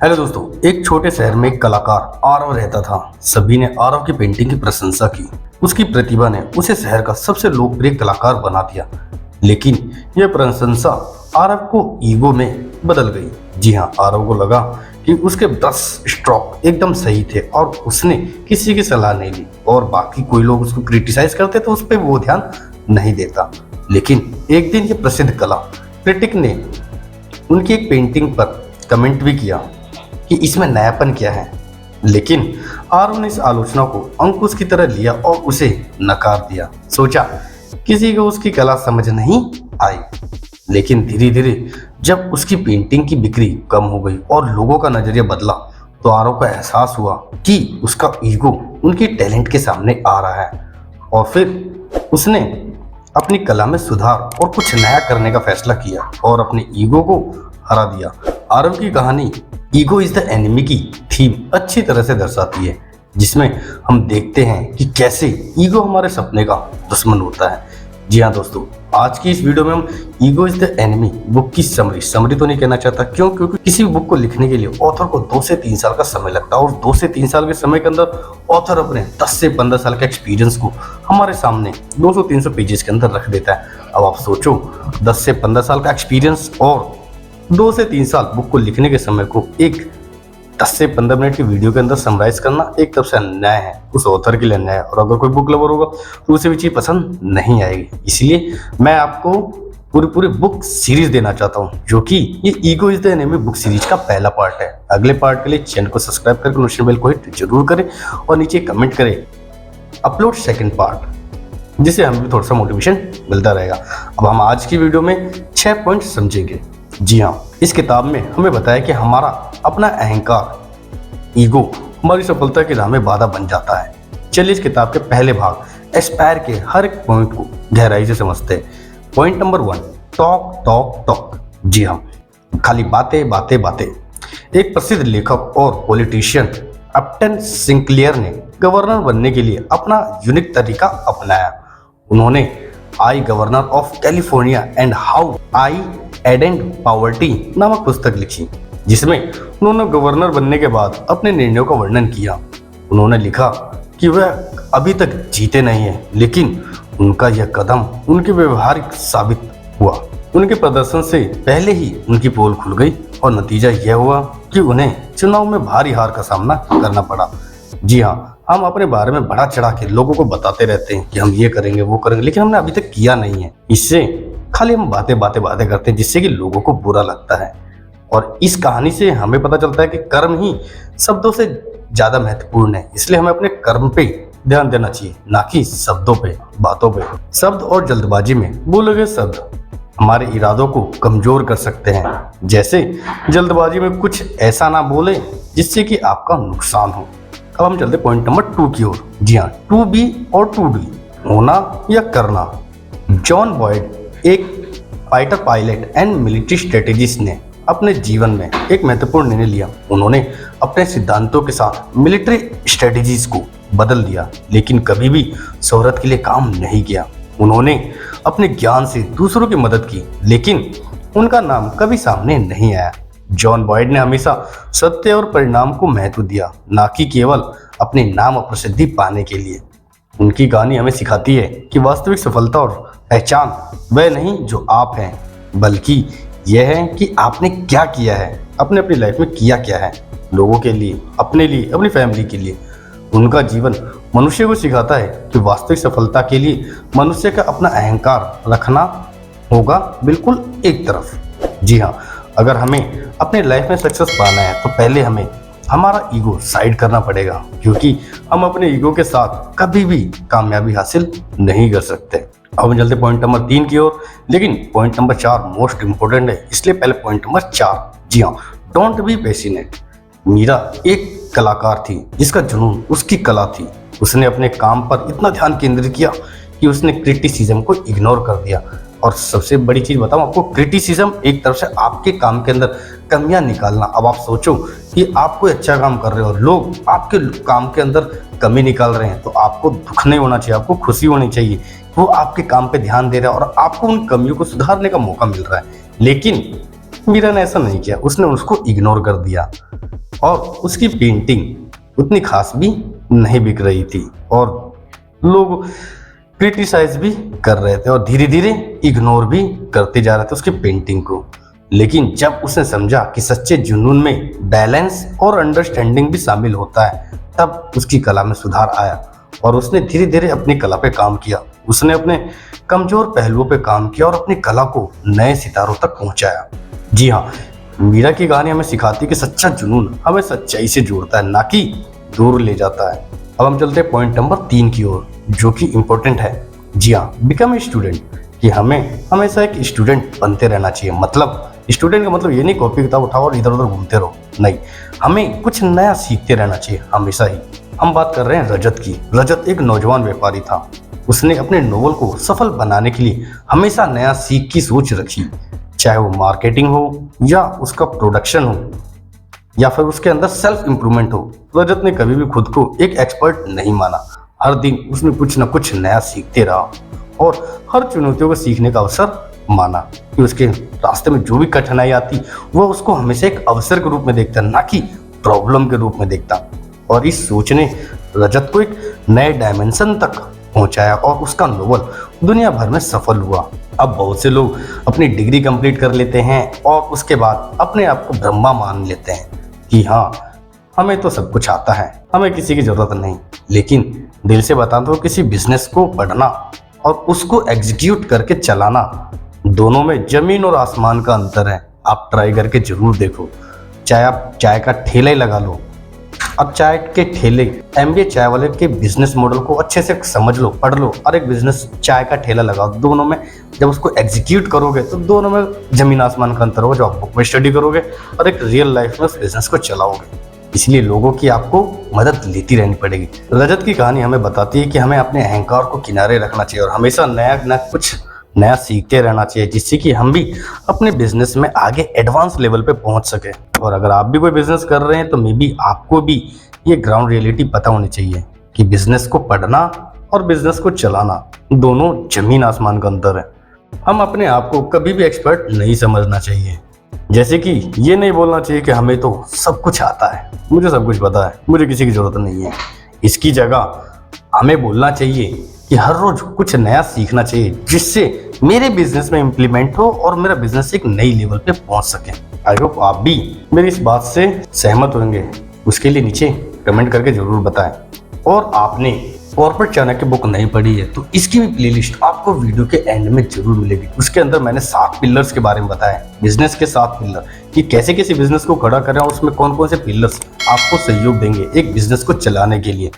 Hello दोस्तों, एक छोटे शहर में एक कलाकार आरव रहता था। सभी ने आरव की पेंटिंग की प्रशंसा की। उसकी प्रतिभा ने उसे शहर का सबसे लोकप्रिय कलाकार बना दिया। लेकिन यह प्रशंसा आरव को ईगो में बदल गई। जी हाँ, आरव को लगा कि उसके ब्रश स्ट्रोक एकदम सही थे और उसने किसी की सलाह नहीं ली और बाकी कोई लोग उसको क्रिटिसाइज करते तो उस पर वो ध्यान नहीं देता। लेकिन एक दिन ये प्रसिद्ध कला क्रिटिक ने उनकी एक पेंटिंग पर कमेंट भी किया कि इसमें नयापन क्या है। लेकिन आरव ने इस आलोचना को अंकुश की तरह लिया और उसे नकार दिया। सोचा किसी को उसकी कला समझ नहीं आई। लेकिन धीरे धीरे जब उसकी पेंटिंग की बिक्री कम हो गई और लोगों का नजरिया बदला तो आरव को एहसास हुआ कि उसका ईगो उनके टैलेंट के सामने आ रहा है। और फिर उसने अपनी कला में सुधार और कुछ नया करने का फैसला किया और अपने ईगो को हरा दिया। आरव की कहानी ईगो इज द एनिमी की थीम अच्छी तरह से दर्शाती है, जिसमें हम देखते हैं कि कैसे ईगो हमारे सपने का दुश्मन होता है। जी हाँ दोस्तों, आज की इस वीडियो में हम ego is the enemy book की समरी तो नहीं कहना चाहता, क्योंकि किसी बुक को लिखने के लिए ऑथर को 2 से 3 साल का समय लगता है और 2 से 3 साल के समय के अंदर ऑथर अपने 10 से 15 साल के एक्सपीरियंस को हमारे सामने 200-300 पेजेस के अंदर रख देता है। अब आप सोचो, 10 से 15 साल का एक्सपीरियंस और 2 से 3 साल बुक को लिखने के समय को एक 10 से 15 मिनट की वीडियो के अंदर समराइज करना एक तरफ से अन्याय है, उस ऑथर के लिए अन्याय है। और अगर कोई बुक लवर होगा तो उसे भी चीज़ पसंद नहीं आएगी। इसलिए मैं आपको पूरी बुक सीरीज देना चाहता हूँ, जो कि ये ego is the enemy book series का पहला पार्ट है। अगले पार्ट के लिए चैनल को सब्सक्राइब करके नोटिफिकेशन बेल को हिट जरूर करें और नीचे कमेंट करें अपलोड सेकेंड पार्ट, जिससे हमें भी थोड़ा सा मोटिवेशन मिलता रहेगा। अब हम आज की वीडियो में 6 पॉइंट समझेंगे। जी हाँ, इस किताब में हमें बताया कि हमारा अपना अहंकार ईगो हमारी सफलता की राह में बाधा बन जाता है। चलिए इस किताब के पहले भाग एस्पायर के हर एक पॉइंट को गहराई से समझते हैं। Point number 1, talk talk talk. जी हाँ, खाली बातें बातें बातें। एक प्रसिद्ध लेखक और पॉलिटिशियन अपटन सिंक्लेयर ने गवर्नर बनने के लिए अपना यूनिक तरीका अपनाया। उन्होंने I governor of California and how I ended poverty नामक पुस्तक लिखी, जिसमें उन्होंने गवर्नर बनने के बाद अपने निर्णयों का वर्णन किया। उन्होंने लिखा कि वह अभी तक जीते नहीं है, लेकिन उनका यह कदम उनके व्यवहारिक साबित हुआ। उनके प्रदर्शन से पहले ही उनकी पोल खुल गई और नतीजा यह हुआ कि उन्हें चुनाव में भारी हार का सामना करना पड़ा। जी हाँ, हम अपने बारे में बढ़ा चढ़ा के लोगों को बताते रहते हैं कि हम ये करेंगे वो करेंगे, लेकिन हमने अभी तक किया नहीं है। इससे खाली हम बातें करते हैं, जिससे कि लोगों को बुरा लगता है। और इस कहानी से हमें पता चलता है कि कर्म ही शब्दों से ज्यादा महत्वपूर्ण है। इसलिए हमें अपने कर्म पे ध्यान देना चाहिए, ना कि शब्दों पे, बातों पे। शब्द और जल्दबाजी में बोले गए शब्द हमारे इरादों को कमजोर कर सकते हैं। जैसे जल्दबाजी में कुछ ऐसा ना बोले जिससे कि आपका नुकसान हो। अब हम चलते पॉइंट नंबर 2 की ओर। जी हाँ, टू बी और टू डू, होना या करना। जॉन बॉयड एक fighter pilot and military strategist ने अपने जीवन में एक महत्वपूर्ण निर्णय लिया। उन्होंने अपने सिद्धांतों के साथ मिलिट्री स्ट्रेटेजीज को बदल दिया, लेकिन कभी भी शोहरत के लिए काम नहीं किया। उन्होंने अपने ज्ञान से दूसरों की मदद की, लेकिन उनका नाम कभी सामने नहीं आया। जॉन बॉयड ने हमेशा सत्य और परिणाम को महत्व दिया, ना कि केवल अपने नाम और प्रसिद्धि पाने के लिए। उनकी कहानी हमें सिखाती है कि वास्तविक सफलता और पहचान वह नहीं जो आप हैं, बल्कि यह है कि आपने क्या किया है, अपनी लाइफ में किया क्या है, लोगों के लिए, अपने लिए, अपनी फैमिली के लिए। उनका जीवन मनुष्य को सिखाता है कि वास्तविक सफलता के लिए मनुष्य का अपना अहंकार रखना होगा बिल्कुल एक तरफ। जी हाँ, अगर हमें अपने लाइफ में सक्सेस पाना है तो पहले हमें हमारा ईगो साइड करना पड़ेगा, क्योंकि हम अपने ईगो के साथ कभी भी कामयाबी हासिल नहीं कर सकते। अब हम चलते पॉइंट नंबर 3 की ओर, लेकिन पॉइंट नंबर 4 मोस्ट इंपोर्टेंट है, इसलिए पहले पॉइंट नंबर 4। जी हाँ, डोंट बी पैशनेट। मीरा एक कलाकार थी जिसका जुनून उसकी कला थी। उसने अपने काम पर इतना ध्यान केंद्रित किया कि उसने क्रिटिसिज्म को इग्नोर कर दिया। और सबसे बड़ी चीज बताऊं आपको, क्रिटिसिज्म एक तरफ से आपके काम के अंदर कमियां निकालना। अब आप सोचो कि आप कोई अच्छा काम कर रहे हो और लोग आपके काम के अंदर कमी निकाल रहे हैं, तो आपको दुख नहीं होना चाहिए, आपको खुशी होनी चाहिए। वो आपके काम पे ध्यान दे रहा है और आपको उन कमियों को सुधारने का मौका मिल रहा है। लेकिन मीरा ने ऐसा नहीं किया, उसने उसको इग्नोर कर दिया और उसकी पेंटिंग उतनी खास भी नहीं बिक रही थी और लोग क्रिटिसाइज भी कर रहे थे और धीरे धीरे इग्नोर भी करते जा रहे थे उसकी पेंटिंग को। लेकिन जब उसने समझा कि सच्चे जुनून में बैलेंस और अंडरस्टैंडिंग भी शामिल होता है, तब उसकी कला में सुधार आया और उसने धीरे धीरे अपनी कला पे काम किया। उसने अपने कमजोर पहलुओं पे काम किया और अपनी कला को नए सितारों तक पहुंचाया। जी हाँ, मीरा की कहानी हमें सिखाती है कि सच्चा जुनून हमें सच्चाई से जोड़ता है, ना कि दूर ले जाता है। अब हम चलते हैं पॉइंट नंबर 3 की ओर, जो कि इम्पोर्टेंट है। जी हाँ, बिकम ए स्टूडेंट, कि हमें हमेशा एक स्टूडेंट बनते रहना चाहिए। मतलब स्टूडेंट का मतलब ये नहीं कॉपी किताब उठाओ और इधर उधर घूमते रहो, नहीं, हमें कुछ नया सीखते रहना चाहिए हमेशा ही। हम बात कर रहे हैं रजत की। रजत एक नौजवान व्यापारी था। उसने अपने नोवेल को सफल बनाने के लिए हमेशा नया सीख की सोच रखी, चाहे वो मार्केटिंग हो या उसका प्रोडक्शन हो या फिर उसके अंदर सेल्फ इम्प्रूवमेंट हो। रजत ने कभी भी खुद को एक एक्सपर्ट नहीं माना। हर दिन उसने कुछ न कुछ नया सीखते रहा और हर चुनौतियों को सीखने का अवसर माना कि उसके रास्ते में जो भी कठिनाई आती वो उसको हमेशा एक अवसर के रूप में देखता, ना कि प्रॉब्लम के रूप में देखता। और इस सोच ने रजत को एक नए डायमेंशन तक पहुंचाया और उसका नोवेल दुनिया भर में सफल हुआ। अब बहुत से लोग अपनी डिग्री कंप्लीट कर लेते हैं और उसके बाद अपने आप को ब्रह्मा मान लेते हैं कि हाँ, हमें तो सब कुछ आता है, हमें किसी की जरूरत नहीं। लेकिन दिल से बता दो, किसी बिजनेस को पढ़ना और उसको एग्जीक्यूट करके चलाना, दोनों में जमीन और आसमान का अंतर है। आप ट्राई करके जरूर देखो। चाहे आप चाय का ठेला ही लगा लो, अब चाय के ठेले, एमबीए चाय वाले के बिजनेस मॉडल को अच्छे से समझ लो, पढ़ लो और एक बिजनेस चाय का ठेला लगाओ। दोनों में जब उसको एग्जीक्यूट करोगे तो दोनों में जमीन आसमान का अंतर होगा। जो आप बुक में स्टडी करोगे और एक रियल लाइफ में उस बिजनेस को चलाओगे, इसलिए लोगों की आपको मदद लेती रहनी पड़ेगी। रजत की कहानी हमें बताती है कि हमें अपने अहंकार को किनारे रखना चाहिए और हमेशा कुछ नया सीखते रहना चाहिए, जिससे कि हम भी अपने बिजनेस में आगे एडवांस लेवल पे पहुंच सके। और अगर आप भी कोई बिजनेस कर रहे हैं तो मे बी आपको भी ये ग्राउंड रियलिटी पता होनी चाहिए कि बिजनेस को पढ़ना और बिजनेस को चलाना दोनों जमीन आसमान का अंतर है। हम अपने आप को कभी भी एक्सपर्ट नहीं समझना चाहिए। जैसे कि ये नहीं बोलना चाहिए कि हमें तो सब कुछ आता है, मुझे सब कुछ पता है, मुझे किसी की जरूरत नहीं है। इसकी जगह हमें बोलना चाहिए कि हर रोज कुछ नया सीखना चाहिए, जिससे मेरे बिजनेस में इम्प्लीमेंट हो और मेरा बिजनेस एक नई लेवल पे पहुंच सके। आई होप आप भी मेरी इस बात से सहमत होंगे। उसके लिए नीचे कमेंट करके जरूर बताएं। और आपने कॉर्पोरेट चाणक्य बुक नहीं पढ़ी है तो इसकी भी प्लेलिस्ट आपको वीडियो के एंड में जरूर मिलेगी। उसके अंदर मैंने 7 पिलर्स के बारे में बताया, बिजनेस के 7 पिलर, कि कैसे कैसे बिजनेस को खड़ा करें और उसमें कौन कौन से पिलर्स आपको सहयोग देंगे एक बिजनेस को चलाने के लिए।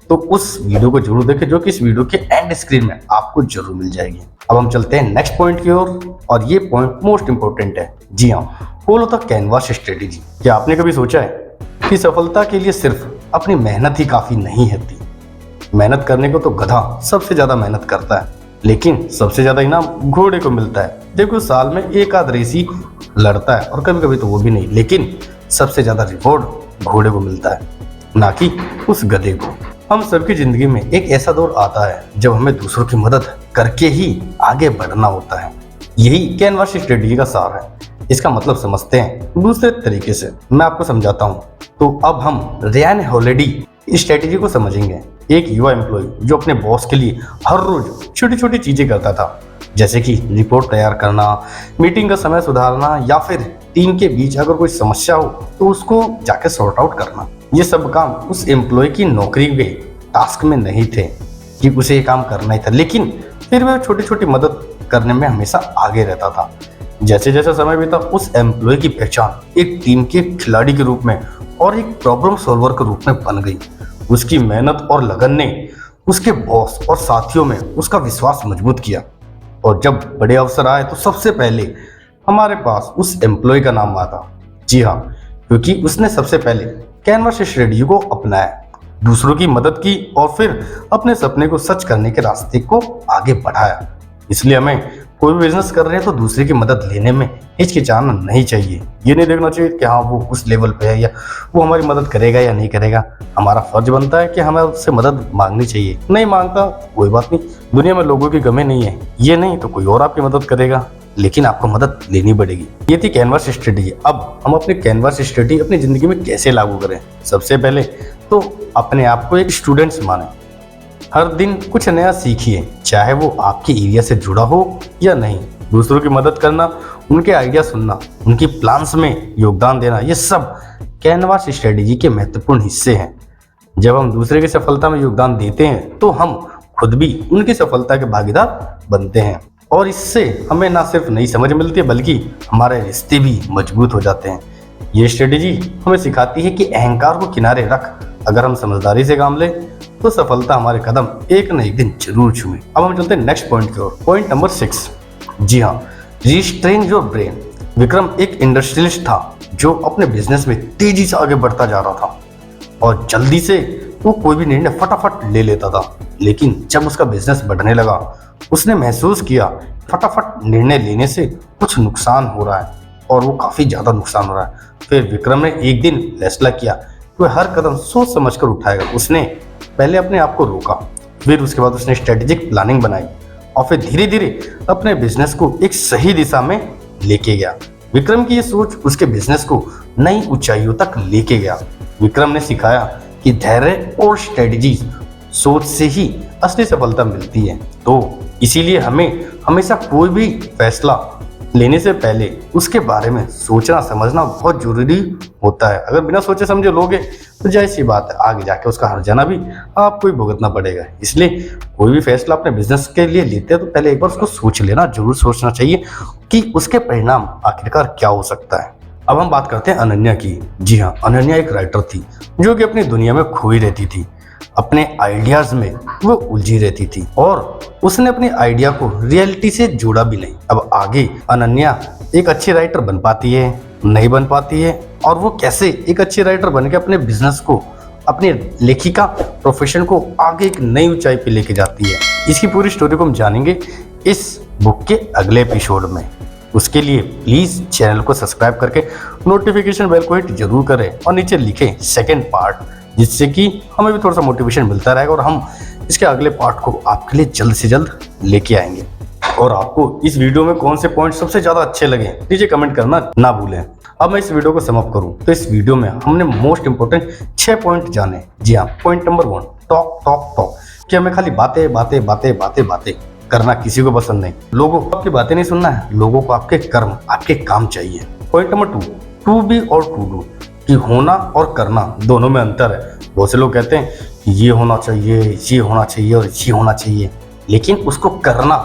तो उस वीडियो को जरूर देखें, जो कि इस वीडियो के एंड स्क्रीन में आपको जरूर मिल जाएगी। अब हम चलते हैं नेक्स्ट पॉइंट की ओर और ये पॉइंट मोस्ट इंपोर्टेंट है। जी हाँ, फॉलो द कैनवास स्ट्रेटेजी। क्या आपने कभी सोचा है कि सफलता के लिए सिर्फ अपनी मेहनत ही काफी नहीं होती? मेहनत करने को तो गधा सबसे ज्यादा मेहनत करता है, लेकिन सबसे ज्यादा इनाम घोड़े को मिलता है। देखो, साल में एक आध रेसी लड़ता है और कभी कभी तो वो भी नहीं, लेकिन सबसे ज्यादा रिवॉर्ड घोड़े को मिलता है, ना कि उस गधे को। हम सबकी जिंदगी में एक ऐसा दौर आता है जब हमें दूसरों की मदद करके ही आगे बढ़ना होता है। यही कैनवास स्ट्रेटेजी का सार है। इसका मतलब समझते हैं दूसरे तरीके से, मैं आपको समझाता हूँ। तो अब हम रियान हॉलिडे स्ट्रेटेजी को समझेंगे। एक युवा एम्प्लॉय जो अपने बॉस के लिए हर रोज छोटी छोटी चीजें करता था, जैसे कि रिपोर्ट तैयार करना, मीटिंग का समय सुधारना या फिर टीम के बीच अगर कोई समस्या हो तो उसको जाके सॉर्ट आउट करना। ये सब काम उस एम्प्लॉय की नौकरी के टास्क में नहीं थे कि उसे ये काम करना ही था, लेकिन फिर वह छोटी छोटी मदद करने में हमेशा आगे रहता था। जैसे जैसे समय बीता, उस एम्प्लॉय की पहचान एक टीम के खिलाड़ी के रूप में और एक प्रॉब्लम सॉल्वर के रूप में बन गई। उसकी मेहनत और लगन ने उसके बॉस और साथियों में उसका विश्वास मजबूत किया। और जब बड़े अवसर आए तो सबसे पहले हमारे पास उस एम्प्लॉय का नाम आता। जी हाँ, क्योंकि उसने सबसे पहले कैनवास स्ट्रेटेजी को अपनाया, दूसरों की मदद की और फिर अपने सपने को सच करने के रास्ते को आगे बढ़ाया। इसलिए हमें कोई भी बिजनेस कर रहे हैं तो दूसरे की मदद लेने में हिचकिचाना नहीं चाहिए। ये नहीं देखना चाहिए कि हाँ वो उस लेवल पे है या वो हमारी मदद करेगा या नहीं करेगा। हमारा फर्ज बनता है कि हमें उससे मदद मांगनी चाहिए। नहीं मांगता कोई बात नहीं, दुनिया में लोगों की कमी नहीं है, ये नहीं तो कोई और आपकी मदद करेगा। लेकिन आपको मदद लेनी पड़ेगी। ये थी कैनवास स्ट्रेटेजी। अब हम अपनी कैनवास स्ट्रेटेजी अपनी जिंदगी में कैसे लागू करें। सबसे पहले तो अपने आप को एक स्टूडेंट्स माने। हर दिन कुछ नया सीखिए, चाहे वो आपके एरिया से जुड़ा हो या नहीं। दूसरों की मदद करना, उनके आइडिया सुनना, उनकी प्लान्स में योगदान देना, ये सब कैनवास स्ट्रेटेजी के महत्वपूर्ण हिस्से हैं। जब हम दूसरे की सफलता में योगदान देते हैं तो हम खुद भी उनकी सफलता के भागीदार बनते हैं और इससे हमें ना सिर्फ नई समझ मिलती है बल्कि हमारे रिश्ते भी मजबूत हो जाते हैं। ये स्ट्रेटेजी हमें सिखाती है कि अहंकार को किनारे रख अगर हम समझदारी से काम लें तो सफलता हमारे कदम एक न एक दिन जरूर छूए। अब हम चलते हैं नेक्स्ट पॉइंट की ओर। पॉइंट नंबर 6, जी हाँ, रिस्ट्रेन योर ब्रेन। विक्रम एक इंडस्ट्रियलिस्ट था जो अपने बिजनेस में तेजी से आगे बढ़ता जा रहा था और जल्दी से वो कोई भी निर्णय फटाफट ले लेता था। लेकिन जब उसका बिजनेस बढ़ने लगा उसने महसूस किया फटाफट निर्णय लेने से कुछ नुकसान हो रहा है और वो काफी ज्यादा नुकसान हो रहा है। फिर विक्रम ने एक दिन फैसला किया कि वह हर कदम सोच समझकर उठाएगा। उसने पहले अपने आप को रोका, फिर उसके बाद उसने स्ट्रेटेजिक प्लानिंग बनाई और फिर धीरे धीरे अपने बिजनेस को एक सही दिशा में लेके गया। विक्रम की ये सोच उसके बिजनेस को नई ऊंचाइयों तक लेके गया। विक्रम ने सिखाया कि धैर्य और स्ट्रेटेजी सोच से ही असली सफलता मिलती है। तो इसीलिए हमें हमेशा कोई भी फैसला लेने से पहले उसके बारे में सोचना समझना बहुत जरूरी होता है। अगर बिना सोचे समझे लोगे तो जाहिर सी बात है आगे जाके उसका हर्जाना भी आपको ही भुगतना पड़ेगा। इसलिए कोई भी फैसला अपने बिजनेस के लिए लेते हैं तो पहले एक बार उसको सोच लेना, जरूर सोचना चाहिए कि उसके परिणाम आखिरकार क्या हो सकता है। अब हम बात करते हैं अनन्या की। जी हाँ, अनन्या एक राइटर थी जो कि अपनी दुनिया में खोई रहती थी। अपने आइडियाज में वो उलझी रहती थी और उसने अपने आइडिया को रियलिटी से जोड़ा भी नहीं। अब आगे अनन्या एक अच्छी राइटर बन पाती है, नहीं बन पाती है, और वो कैसे एक अच्छी राइटर बन के अपने बिजनेस को, अपनी लेखिका प्रोफेशन को आगे एक नई ऊंचाई पे लेके जाती है। इसकी पूरी स्टोरी को हम जानेंगे इस बुक के अगले एपिसोड में। उसके लिए प्लीज चैनल को सब्सक्राइब करके नोटिफिकेशन बेल को हिट जरूर करें और नीचे लिखें सेकेंड पार्ट, जिससे कि हमें भी थोड़ा सा मोटिवेशन मिलता रहेगा और हम इसके अगले पार्ट को आपके लिए जल्द से जल्द लेके आएंगे। और आपको इस वीडियो में कौन से पॉइंट सबसे ज्यादा अच्छे लगे नीचे कमेंट करना ना भूलें। अब मैं इस वीडियो को समाप्त करूं तो इस वीडियो में हमने मोस्ट इंपोर्टेंट 6 पॉइंट जाने। जी हाँ, point number 1, talk talk talk, कि हमें खाली बातें बातें बातें बातें बातें करना किसी को पसंद नहीं। लोगों को आपकी बातें नहीं सुनना है, लोगों को आपके कर्म, आपके काम चाहिए। पॉइंट नंबर 2, टू बी और टू डू, कि होना और करना दोनों में अंतर है। बहुत से लोग कहते हैं ये होना चाहिए, ये होना चाहिए और ये होना चाहिए, लेकिन उसको करना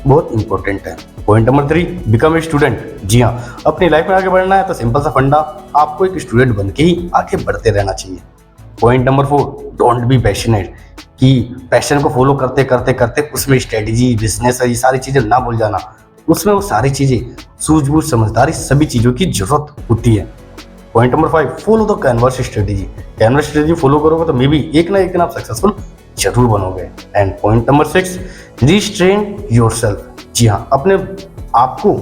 बहुत इंपॉर्टेंट है। Point number 3, become a student. जी हाँ, अपनी लाइफ में आगे बढ़ना है तो सिंपल सा फंडा, आपको एक स्टूडेंट बन के ही आगे बढ़ते रहना चाहिए। Point number 4, don't be passionate, कि पैशन को फॉलो करते करते करते उसमें स्ट्रेटेजी, बिजनेस, ये सारी चीजें ना भूल जाना। उसमें वो सारी चीजें, सूझबूझ, समझदारी, सभी चीजों की जरूरत होती है। Point number 5, follow the canvas strategy. Canvas strategy follow करोगे तो मे बी एक ना एक दिन आप सक्सेसफुल जरूर बनोगे। And point number 6, restrain yourself. जी हाँ, अपने आप को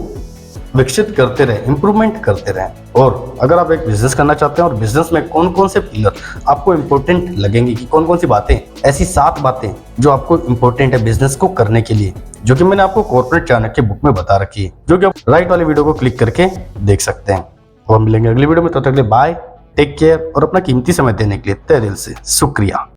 विकसित करते रहे, इंप्रूवमेंट करते रहे। और अगर आप एक बिजनेस करना चाहते हैं और बिजनेस में कौन कौन से पिलर आपको इंपॉर्टेंट लगेंगे, कि कौन कौन सी बातें, ऐसी 7 बातें जो आपको इंपॉर्टेंट है बिजनेस को करने के लिए, जो कि मैंने आपको कॉर्पोरेट चाणक्य बुक में बता रखी है, जो कि आप राइट वाले वीडियो को क्लिक करके देख सकते हैं। और हम मिलेंगे अगली वीडियो में, तब तक के लिए बाय, टेक केयर और अपना कीमती समय देने के लिए तहे दिल से शुक्रिया।